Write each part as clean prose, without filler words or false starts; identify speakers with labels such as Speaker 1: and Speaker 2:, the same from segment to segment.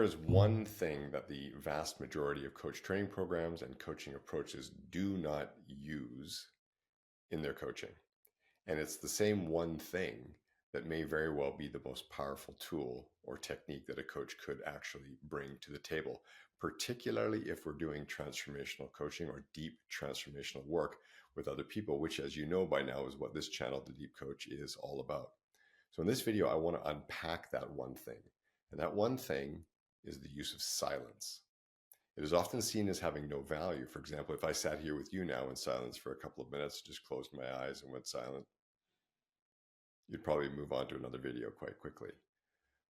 Speaker 1: is one thing that the vast majority of coach training programs and coaching approaches do not use in their coaching. And it's the same one thing that may very well be the most powerful tool or technique that a coach could actually bring to the table, particularly if we're doing transformational coaching or deep transformational work with other people, which, as you know by now, is what this channel, The Deep Coach, is all about. So in this video, I want to unpack that one thing. And that one thing is the use of silence. It is often seen as having no value. For example, if I sat here with you now in silence for a couple of minutes, just closed my eyes and went silent, you'd probably move on to another video quite quickly.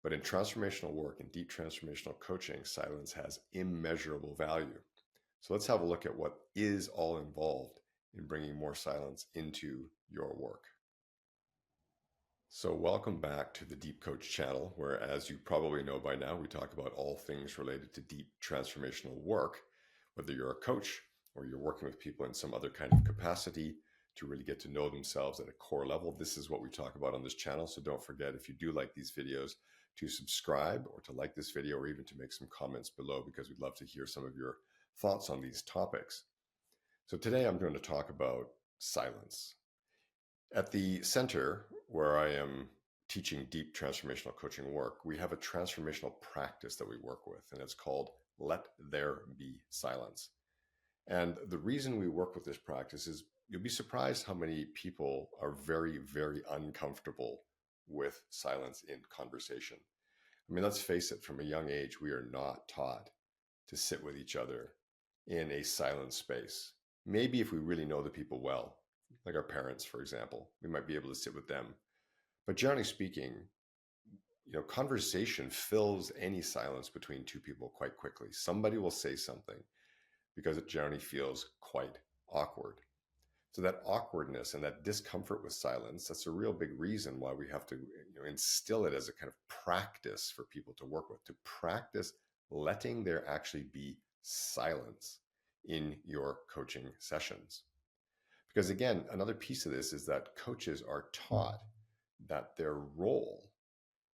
Speaker 1: But in transformational work and deep transformational coaching, silence has immeasurable value. So let's have a look at what is all involved in bringing more silence into your work. So welcome back to the Deep Coach channel, where, as you probably know by now, we talk about all things related to deep transformational work, whether you're a coach or you're working with people in some other kind of capacity to really get to know themselves at a core level. This is what we talk about on this channel. So don't forget, if you do like these videos, to subscribe or to like this video, or even to make some comments below, because we'd love to hear some of your thoughts on these topics. So today I'm going to talk about silence. At the center where I am teaching deep transformational coaching work, we have a transformational practice that we work with, and it's called Let There Be Silence. And the reason we work with this practice is you'll be surprised how many people are very, very uncomfortable with silence in conversation. I mean, let's face it, from a young age, we are not taught to sit with each other in a silent space. Maybe if we really know the people well, like our parents, for example, we might be able to sit with them. But generally speaking, conversation fills any silence between two people quite quickly. Somebody will say something because it generally feels quite awkward. So that awkwardness and that discomfort with silence, that's a real big reason why we have to instill it as a kind of practice for people to work with, to practice letting there actually be silence in your coaching sessions. Because again, another piece of this is that coaches are taught that their role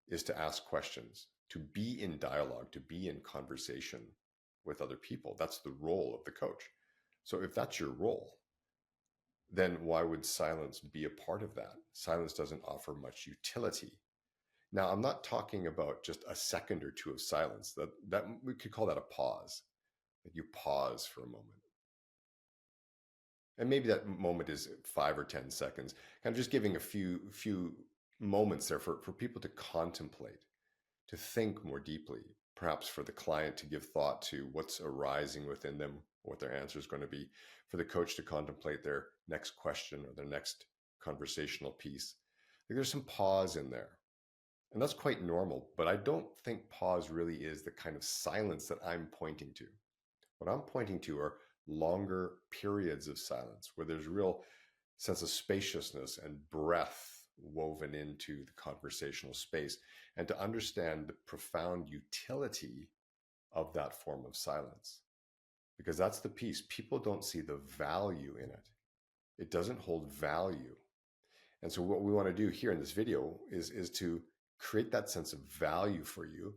Speaker 1: is to ask questions, to be in dialogue, to be in conversation with other people. That's the role of the coach. So if that's your role, then why would silence be a part of that? Silence doesn't offer much utility. Now, I'm not talking about just a second or two of silence. That we could call that a pause. Like you pause for a moment. And maybe that moment is 5 or 10 seconds. Kind of just giving a few moments there for people to contemplate, to think more deeply, perhaps for the client to give thought to what's arising within them, what their answer is going to be, for the coach to contemplate their next question or their next conversational piece. There's some pause in there. And that's quite normal, but I don't think pause really is the kind of silence that I'm pointing to. What I'm pointing to are longer periods of silence where there's real sense of spaciousness and breath woven into the conversational space, and to understand the profound utility of that form of silence. Because that's the piece. People don't see the value in it. It doesn't hold value. And so what we want to do here in this video is to create that sense of value for you,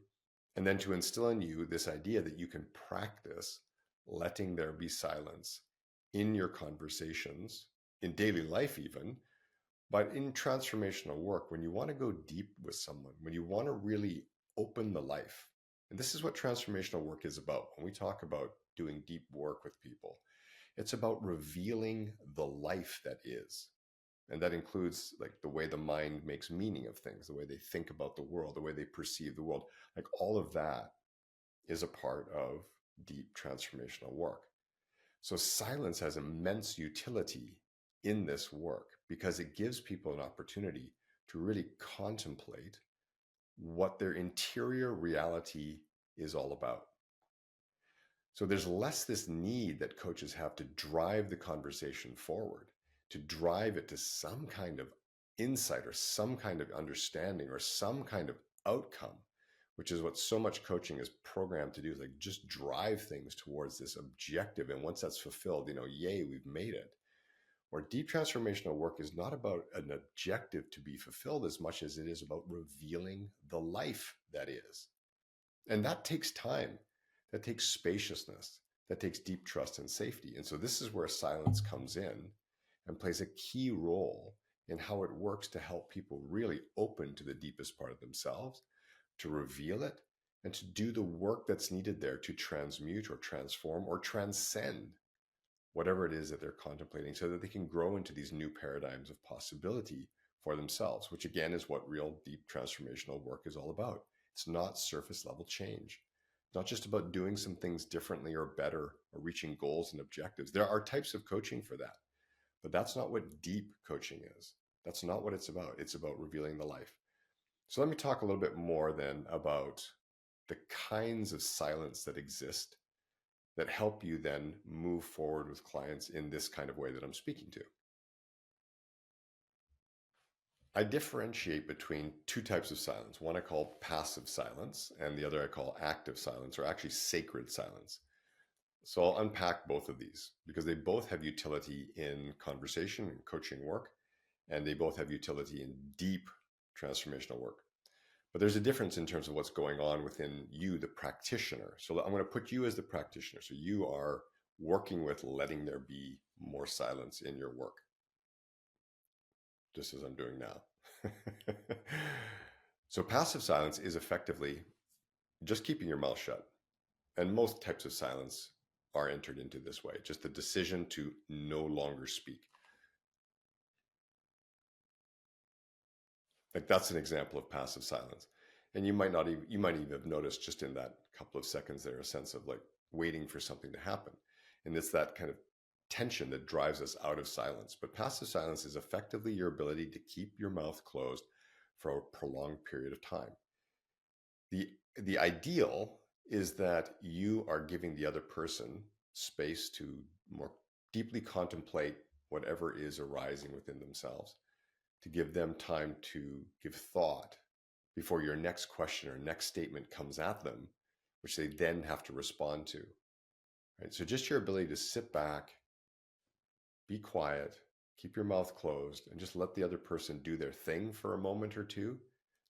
Speaker 1: and then to instill in you this idea that you can practice letting there be silence in your conversations, in daily life even, but in transformational work, when you want to go deep with someone, when you want to really open the life. And this is what transformational work is about. When we talk about doing deep work with people, it's about revealing the life that is. And that includes like the way the mind makes meaning of things, the way they think about the world, the way they perceive the world. Like all of that is a part of deep transformational work. So silence has immense utility in this work because it gives people an opportunity to really contemplate what their interior reality is all about. So there's less this need that coaches have to drive the conversation forward, to drive it to some kind of insight or some kind of understanding or some kind of outcome, which is what so much coaching is programmed to do, is like just drive things towards this objective. And once that's fulfilled, yay, we've made it. Or deep transformational work is not about an objective to be fulfilled as much as it is about revealing the life that is. And that takes time, that takes spaciousness, that takes deep trust and safety. And so this is where silence comes in and plays a key role in how it works to help people really open to the deepest part of themselves, to reveal it, and to do the work that's needed there to transmute or transform or transcend whatever it is that they're contemplating so that they can grow into these new paradigms of possibility for themselves, which again is what real deep transformational work is all about. It's not surface level change. It's not just about doing some things differently or better or reaching goals and objectives. There are types of coaching for that, but that's not what deep coaching is. That's not what it's about. It's about revealing the life. So let me talk a little bit more then about the kinds of silence that exist that help you then move forward with clients in this kind of way that I'm speaking to. I differentiate between two types of silence. One I call passive silence, and the other I call active silence, or actually sacred silence. So I'll unpack both of these because they both have utility in conversation and coaching work, and they both have utility in deep transformational work. But there's a difference in terms of what's going on within you, the practitioner. So I'm going to put you as the practitioner. So you are working with letting there be more silence in your work, just as I'm doing now. So passive silence is effectively just keeping your mouth shut. And most types of silence are entered into this way, just the decision to no longer speak. Like that's an example of passive silence. And you might even have noticed just in that couple of seconds there a sense of like waiting for something to happen. And it's that kind of tension that drives us out of silence. But passive silence is effectively your ability to keep your mouth closed for a prolonged period of time. The ideal is that you are giving the other person space to more deeply contemplate whatever is arising within themselves, to give them time to give thought before your next question or next statement comes at them, which they then have to respond to. Right? So just your ability to sit back, be quiet, keep your mouth closed, and just let the other person do their thing for a moment or two,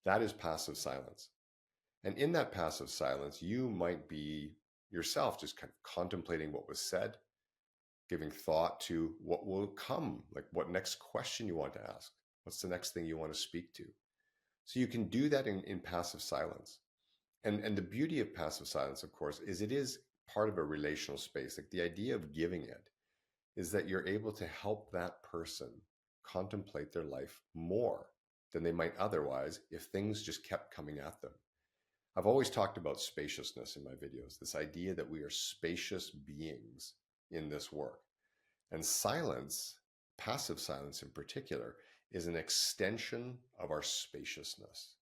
Speaker 1: that is passive silence. And in that passive silence, you might be yourself just kind of contemplating what was said, giving thought to what will come, like what next question you want to ask, what's the next thing you want to speak to. So you can do that in passive silence. And the beauty of passive silence, of course, is it is part of a relational space. Like the idea of giving it is that you're able to help that person contemplate their life more than they might otherwise if things just kept coming at them. I've always talked about spaciousness in my videos, this idea that we are spacious beings in this work. And silence, passive silence in particular, is an extension of our spaciousness.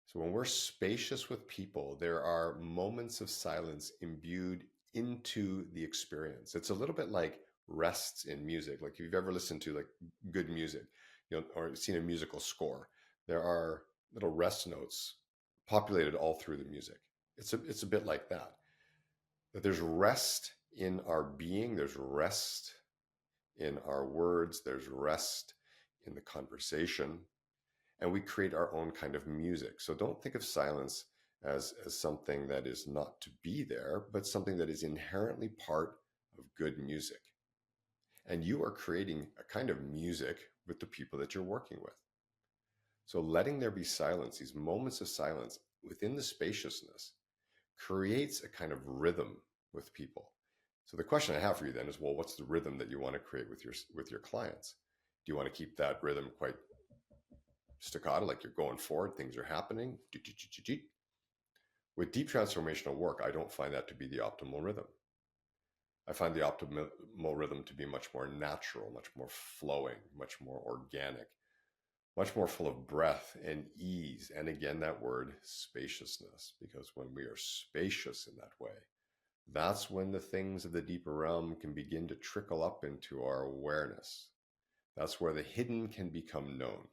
Speaker 1: So when we're spacious with people, there are moments of silence imbued into the experience. It's a little bit like rests in music. Like if you've ever listened to like good music, or seen a musical score, there are little rest notes populated all through the music. It's a bit like that. That there's rest in our being, there's rest in our words, there's rest in the conversation, and we create our own kind of music. So don't think of silence as something that is not to be there, but something that is inherently part of good music. And you are creating a kind of music with the people that you're working with. So letting there be silence, these moments of silence within the spaciousness, creates a kind of rhythm with people. So the question I have for you then is, well, what's the rhythm that you want to create with your clients? Do you want to keep that rhythm quite staccato, like you're going forward, things are happening? With deep transformational work, I don't find that to be the optimal rhythm. I find the optimal rhythm to be much more natural, much more flowing, much more organic, much more full of breath and ease. And again, that word spaciousness, because when we are spacious in that way, that's when the things of the deeper realm can begin to trickle up into our awareness. That's where the hidden can become known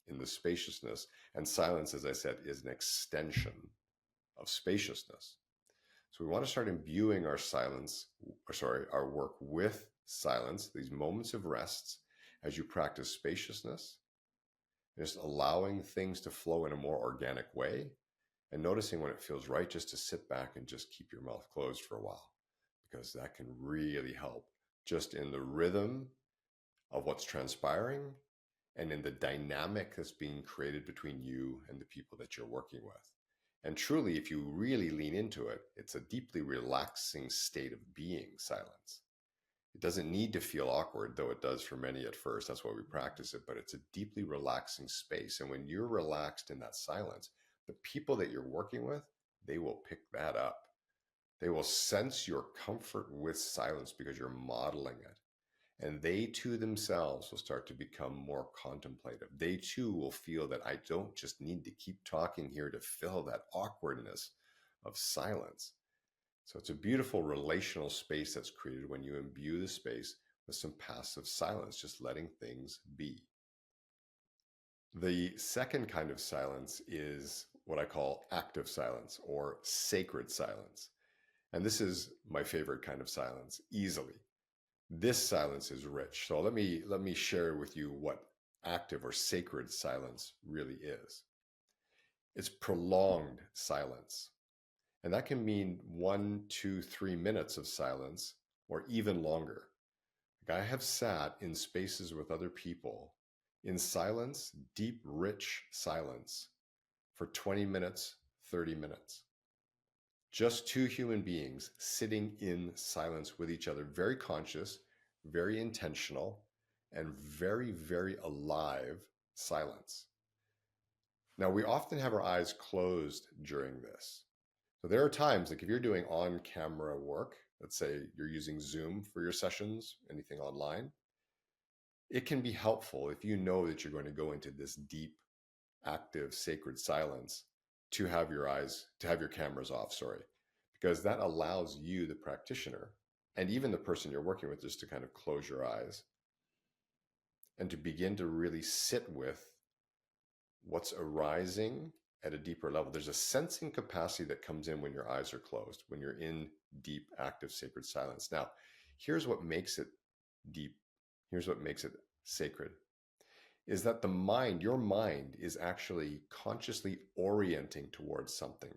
Speaker 1: in the spaciousness. And silence, as I said, is an extension of spaciousness. So we want to start imbuing our our work with silence, these moments of rests, as you practice spaciousness, just allowing things to flow in a more organic way. and noticing when it feels right just to sit back and just keep your mouth closed for a while, because that can really help just in the rhythm of what's transpiring and in the dynamic that's being created between you and the people that you're working with. And truly, if you really lean into it, it's a deeply relaxing state of being, silence. It doesn't need to feel awkward, though it does for many at first. That's why we practice it, but it's a deeply relaxing space. And when you're relaxed in that silence, the people that you're working with, they will pick that up. They will sense your comfort with silence because you're modeling it. And they too themselves will start to become more contemplative. They too will feel that I don't just need to keep talking here to fill that awkwardness of silence. So it's a beautiful relational space that's created when you imbue the space with some passive silence, just letting things be. The second kind of silence is what I call active silence or sacred silence. And this is my favorite kind of silence, easily. This silence is rich. So let me share with you what active or sacred silence really is. It's prolonged silence. And that can mean 1, 2, 3 minutes of silence or even longer. Like I have sat in spaces with other people in silence, deep, rich silence for 20 minutes, 30 minutes. Just two human beings sitting in silence with each other, very conscious, very intentional, and very, very alive silence. Now, we often have our eyes closed during this. So there are times, like if you're doing on-camera work, let's say you're using Zoom for your sessions, anything online, it can be helpful if you know that you're going to go into this deep, active, sacred silence to have your cameras off, sorry, because that allows you, the practitioner, and even the person you're working with, just to kind of close your eyes and to begin to really sit with what's arising at a deeper level. There's a sensing capacity that comes in when your eyes are closed, when you're in deep, active, sacred silence. Now, here's what makes it deep. Here's what makes it sacred is that your mind is actually consciously orienting towards something.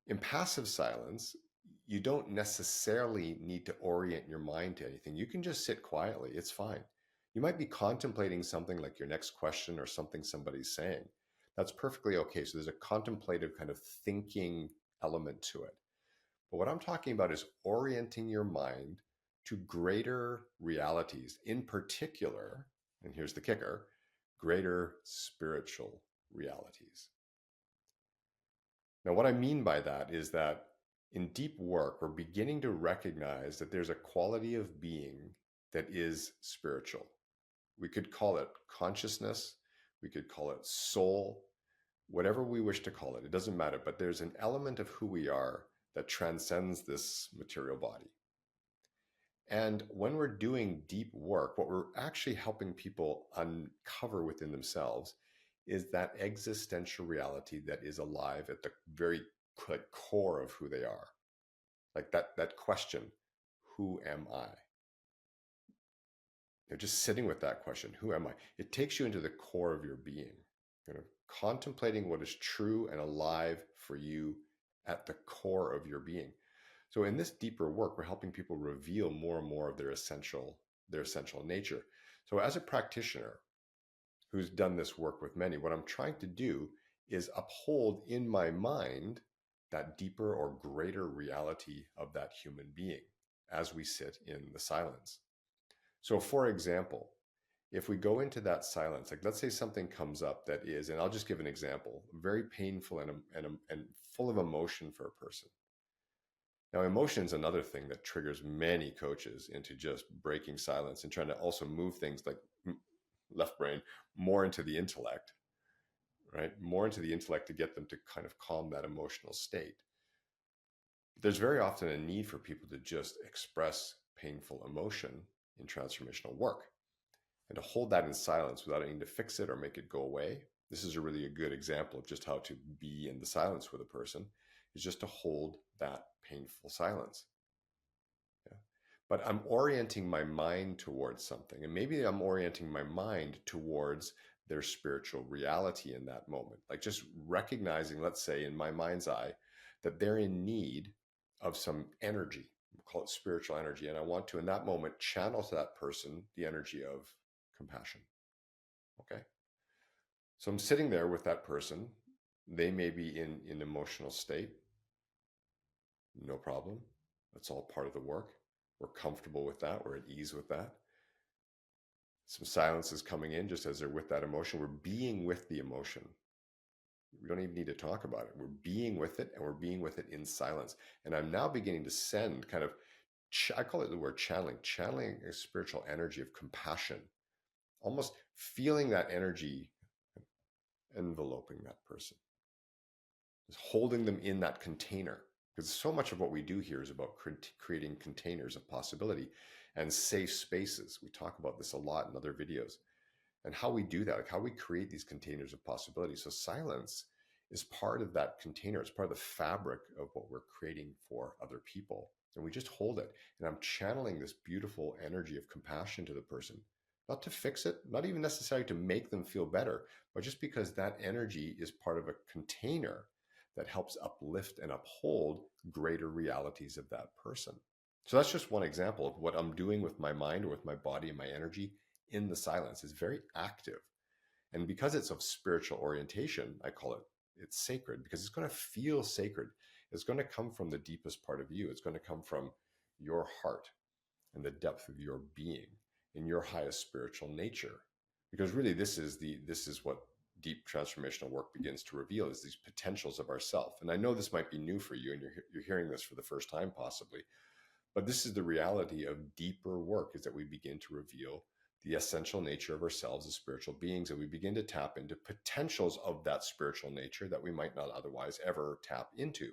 Speaker 1: In passive silence, you don't necessarily need to orient your mind to anything. You can just sit quietly. It's fine. You might be contemplating something like your next question or something somebody's saying. That's perfectly okay. So there's a contemplative kind of thinking element to it. But what I'm talking about is orienting your mind to greater realities, in particular, and here's the kicker, greater spiritual realities. Now, what I mean by that is that in deep work, we're beginning to recognize that there's a quality of being that is spiritual. We could call it consciousness, we could call it soul, whatever we wish to call it. It doesn't matter, but there's an element of who we are that transcends this material body. And when we're doing deep work, what we're actually helping people uncover within themselves is that existential reality that is alive at the very core of who they are. Like that question, who am I? They're just sitting with that question, who am I? It takes you into the core of your being, contemplating what is true and alive for you at the core of your being. So in this deeper work, we're helping people reveal more and more of their essential nature. So as a practitioner who's done this work with many, what I'm trying to do is uphold in my mind that deeper or greater reality of that human being as we sit in the silence. So for example, if we go into that silence, like let's say something comes up that is, and I'll just give an example, very painful and full of emotion for a person. Now, emotion is another thing that triggers many coaches into just breaking silence and trying to also move things like left brain more into the intellect, right? More into the intellect to get them to kind of calm that emotional state. But there's very often a need for people to just express painful emotion in transformational work and to hold that in silence without needing to fix it or make it go away. This is a really good example of just how to be in the silence with a person, is just to hold that painful silence. Yeah. But I'm orienting my mind towards something. And maybe I'm orienting my mind towards their spiritual reality in that moment. Like just recognizing, let's say in my mind's eye, that they're in need of some energy, we'll call it spiritual energy. And I want to, in that moment, channel to that person the energy of compassion. Okay. So I'm sitting there with that person. They may be in an emotional state. No problem. That's all part of the work. We're comfortable with that. We're at ease with that. Some silence is coming in just as they're with that emotion. We're being with the emotion. We don't even need to talk about it. We're being with it, and we're being with it in silence. And I'm now beginning to send kind of, I call it the word channeling a spiritual energy of compassion, almost feeling that energy enveloping that person, just holding them in that container. Because so much of what we do here is about creating containers of possibility and safe spaces. We talk about this a lot in other videos, and how we do that, like how we create these containers of possibility. So silence is part of that container. It's part of the fabric of what we're creating for other people. And we just hold it. And I'm channeling this beautiful energy of compassion to the person, not to fix it, not even necessarily to make them feel better, but just because that energy is part of a container that helps uplift and uphold greater realities of that person. So that's just one example of what I'm doing with my mind or with my body and my energy in the silence. Is very active. And because it's of spiritual orientation, I call it, it's sacred, because it's going to feel sacred. It's going to come from the deepest part of you. It's going to come from your heart and the depth of your being in your highest spiritual nature. Because really this is what deep transformational work begins to reveal, is these potentials of ourself. And I know this might be new for you, and you're hearing this for the first time possibly, but this is the reality of deeper work, is that we begin to reveal the essential nature of ourselves as spiritual beings, and we begin to tap into potentials of that spiritual nature that we might not otherwise ever tap into.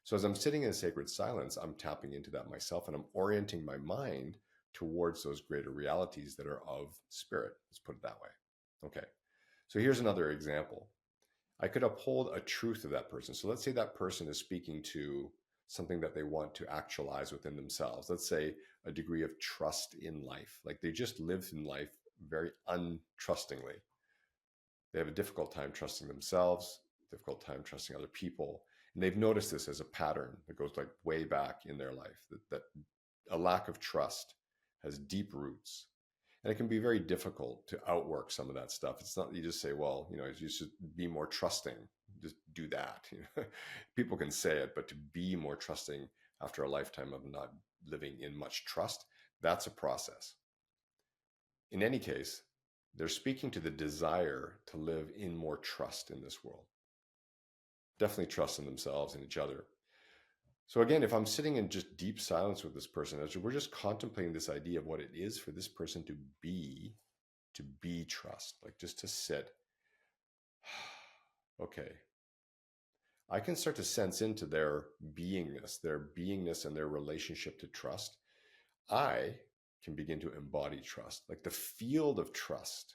Speaker 1: So as I'm sitting in sacred silence, I'm tapping into that myself, and I'm orienting my mind towards those greater realities that are of spirit. Let's put it that way. Okay. So here's another example. I could uphold a truth of that person. So let's say that person is speaking to something that they want to actualize within themselves. Let's say a degree of trust in life. Like they just live in life very untrustingly. They have a difficult time trusting themselves, difficult time trusting other people. And they've noticed this as a pattern that goes like way back in their life, that a lack of trust has deep roots. And it can be very difficult to outwork some of that stuff. It's not, you just say, well, you should be more trusting. Just do that. People can say it, but to be more trusting after a lifetime of not living in much trust, that's a process. In any case, they're speaking to the desire to live in more trust in this world. Definitely trust in themselves and each other. So again, if I'm sitting in just deep silence with this person, as we're just contemplating this idea of what it is for this person to be trust, like just to sit. Okay. I can start to sense into their beingness and their relationship to trust. I can begin to embody trust, like the field of trust.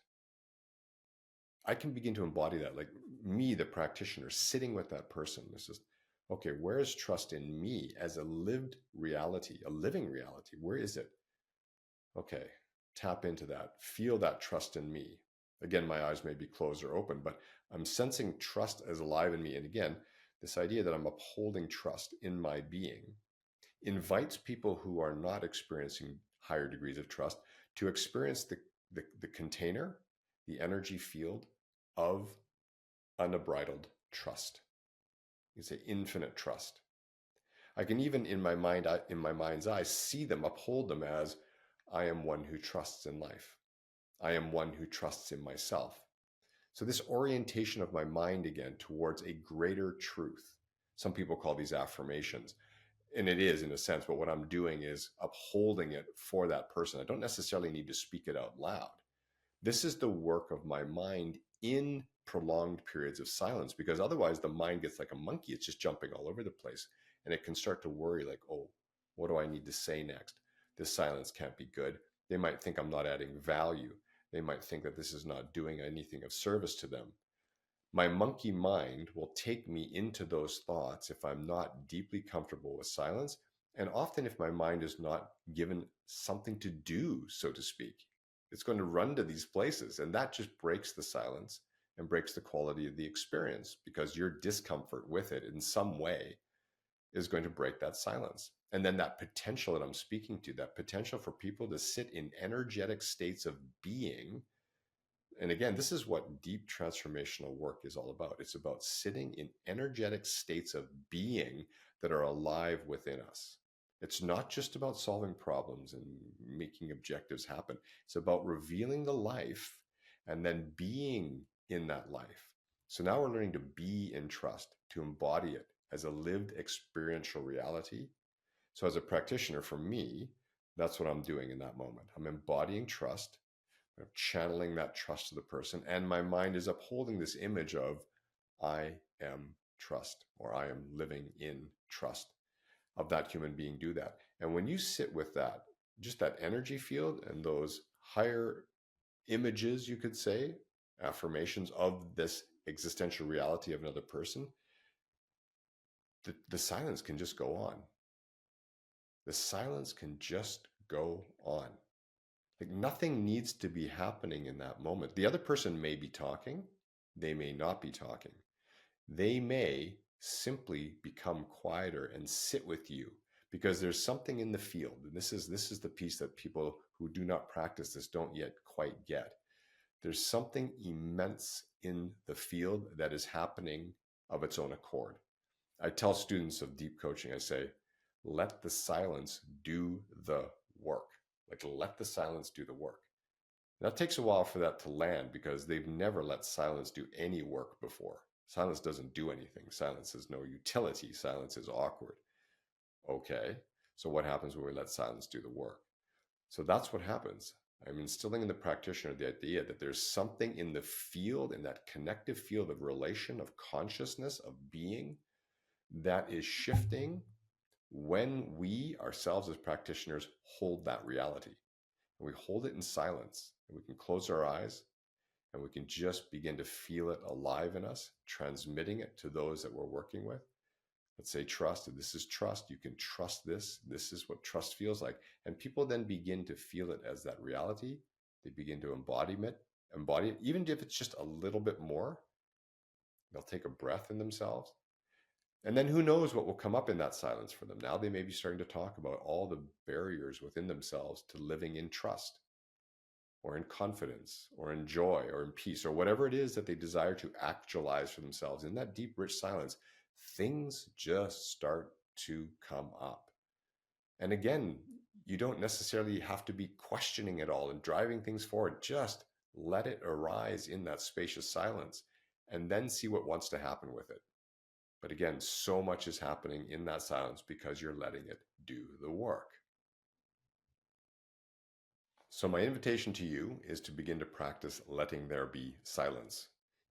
Speaker 1: I can begin to embody that, like me, the practitioner, sitting with that person. This is, okay, where is trust in me as a lived reality, a living reality? Where is it? Okay, tap into that, feel that trust in me. Again, my eyes may be closed or open, but I'm sensing trust as alive in me. And again, this idea that I'm upholding trust in my being invites people who are not experiencing higher degrees of trust to experience the container, the energy field of unbridled trust. You say infinite trust. I can even in my mind's eye, see them, uphold them as, I am one who trusts in life. I am one who trusts in myself. So this orientation of my mind again towards a greater truth. Some people call these affirmations, and it is in a sense, but what I'm doing is upholding it for that person. I don't necessarily need to speak it out loud. This is the work of my mind in prolonged periods of silence, because otherwise the mind gets like a monkey. It's just jumping all over the place, and it can start to worry like, oh, what do I need to say next? This silence can't be good. They might think I'm not adding value. They might think that this is not doing anything of service to them. My monkey mind will take me into those thoughts if I'm not deeply comfortable with silence. And often if my mind is not given something to do, so to speak, It's going to run to these places. And that just breaks the silence and breaks the quality of the experience, because your discomfort with it in some way is going to break that silence. And then that potential that I'm speaking to, that potential for people to sit in energetic states of being. And again, this is what deep transformational work is all about. It's about sitting in energetic states of being that are alive within us. It's not just about solving problems and making objectives happen. It's about revealing the life and then being in that life. So now we're learning to be in trust, to embody it as a lived experiential reality. So as a practitioner, for me, that's what I'm doing in that moment. I'm embodying trust, channeling that trust to the person, and my mind is upholding this image of I am trust, or I am living in trust of that human being do that. And when you sit with that, just that energy field and those higher images, you could say, affirmations of this existential reality of another person, the silence can just go on. The silence can just go on. Like nothing needs to be happening in that moment. The other person may be talking, they may not be talking. They may simply become quieter and sit with you because there's something in the field. And this is the piece that people who do not practice this don't yet quite get. There's something immense in the field that is happening of its own accord. I tell students of deep coaching, I say, let the silence do the work. Like, let the silence do the work. Now, it takes a while for that to land because they've never let silence do any work before. Silence doesn't do anything. Silence has no utility. Silence is awkward. Okay, so what happens when we let silence do the work? So that's what happens. I'm instilling in the practitioner the idea that there's something in the field, in that connective field of relation, of consciousness, of being, that is shifting when we ourselves as practitioners hold that reality. And we hold it in silence, and we can close our eyes and we can just begin to feel it alive in us, transmitting it to those that we're working with. Let's say trust. This is trust. You can trust this. This is what trust feels like. And people then begin to feel it as that reality. They begin to embody it, even if it's just a little bit more. They'll take a breath in themselves. And then who knows what will come up in that silence for them. Now they may be starting to talk about all the barriers within themselves to living in trust, or in confidence, or in joy, or in peace, or whatever it is that they desire to actualize for themselves. In that deep, rich silence, things just start to come up. And again, you don't necessarily have to be questioning it all and driving things forward. Just let it arise in that spacious silence and then see what wants to happen with it. But again, so much is happening in that silence because you're letting it do the work. So my invitation to you is to begin to practice letting there be silence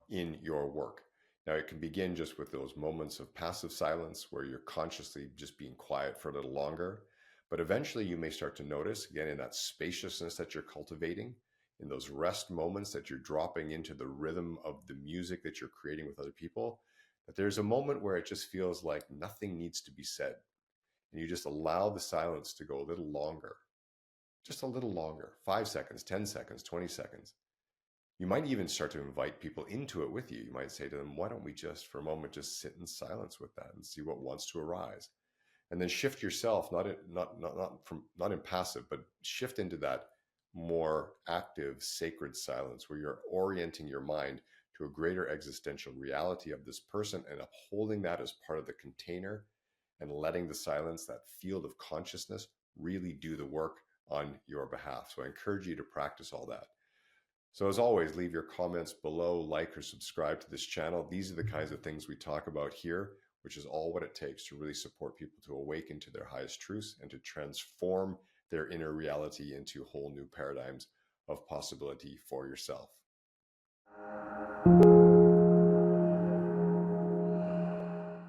Speaker 1: in your work. Now, it can begin just with those moments of passive silence where you're consciously just being quiet for a little longer. But eventually you may start to notice, again, in that spaciousness that you're cultivating, in those rest moments that you're dropping into the rhythm of the music that you're creating with other people, that there's a moment where it just feels like nothing needs to be said. And you just allow the silence to go a little longer, just a little longer, 5 seconds, 10 seconds, 20 seconds. You might even start to invite people into it with you. You might say to them, why don't we just for a moment just sit in silence with that and see what wants to arise? And then shift yourself, not in passive, but shift into that more active, sacred silence where you're orienting your mind to a greater existential reality of this person and upholding that as part of the container, and letting the silence, that field of consciousness, really do the work on your behalf. So I encourage you to practice all that. So as always, leave your comments below, like or subscribe to this channel. These are the kinds of things we talk about here, which is all what it takes to really support people to awaken to their highest truths and to transform their inner reality into whole new paradigms of possibility for yourself.